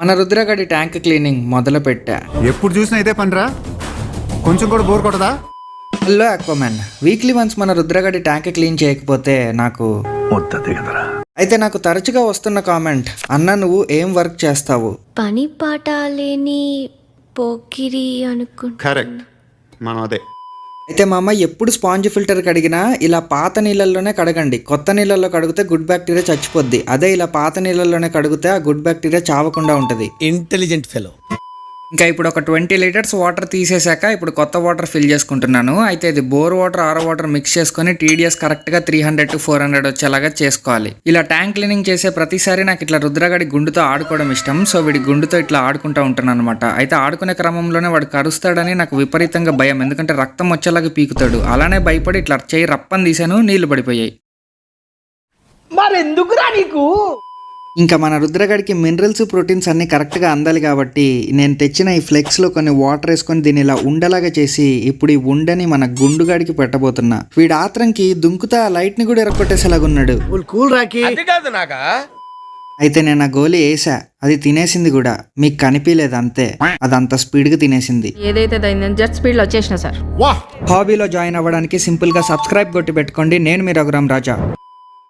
మన రుద్రగడి tank cleaning మొదలు పెట్టా. ఎప్పుడు చూసినా ఇదే పనిరా, కొంచెం కూడా బోర్ కొట్టదా? హలో అక్వామ్యాన్, వీక్లీ వన్స్ మన రుద్రగడి ట్యాంక్ క్లీన్ చేయకపోతే నాకు అయితే నాకు తరచుగా వస్తున్న కామెంట్, అన్న నువ్వు ఏం వర్క్ చేస్తావు? పని పాట లేని పోకిరి అనుకుంటా. కరెక్ట్, మనం అదే. అయితే మా అమ్మ ఎప్పుడు స్పాంజ్ ఫిల్టర్ కడిగినా ఇలా పాత నీళ్ళల్లోనే కడగండి, కొత్త నీళ్ళల్లో కడిగితే గుడ్ బ్యాక్టీరియా చచ్చిపోద్ది, అదే ఇలా పాత నీళ్ళల్లోనే కడిగితే ఆ గుడ్ బ్యాక్టీరియా చావకుండా ఉంటుంది. Intelligent fellow. ఇంకా ఇప్పుడు ఒక 20 లీటర్స్ వాటర్ తీసేశాక ఇప్పుడు కొత్త వాటర్ ఫిల్ చేసుకుంటున్నాను. అయితే ఇది bore water RO water mix చేసుకుని TDS కరెక్ట్గా 300 to 400 వచ్చేలాగా చేసుకోవాలి. ఇలా ట్యాంక్ క్లీనింగ్ చేసే ప్రతిసారి నాకు ఇట్లా రుద్రగడి గుండుతో ఆడుకోవడం ఇష్టం. సో వీడి గుండుతో ఇట్లా ఆడుకుంటూ ఉంటాను అనమాట. అయితే ఆడుకునే క్రమంలోనే వాడు కరుస్తాడని నాకు విపరీతంగా భయం, ఎందుకంటే రక్తం వచ్చేలాగా పీకుతాడు. అలానే భయపడి ఇట్లా చేయి రప్పని తీసాను, నీళ్లు పడిపోయాయి. మరెందుకురా నీకు? ఇంకా మన రుద్రగడికి మినరల్స్ ప్రోటీన్స్ అన్నీ కరెక్ట్గా అందాలి కాబట్టి నేను తెచ్చిన ఈ ఫ్లెక్స్లో కొన్ని వాటర్ వేసుకొని దీన్ని ఇలా ఉండలాగా చేసి ఇప్పుడు ఈ ఉండని మన గుండుగాడికి పెట్టబోతున్నా. వీడు ఆత్రంకి దుంకుతా లైట్ని కూడా ఎరగొట్టేసేలాగున్నాడు. అయితే నేను ఆ గోలీ వేసా, అది తినేసింది కూడా. మీకు కనిపించలేదు అంతే, అదంత స్పీడ్గా తినేసింది. ఏదైతే జెట్ స్పీడ్లో వచ్చేసిన సార్. హాబీలో జాయిన్ అవ్వడానికి సింపుల్గా సబ్స్క్రైబ్ కొట్టి పెట్టుకోండి. నేను మీ రఘురామ్ రాజా.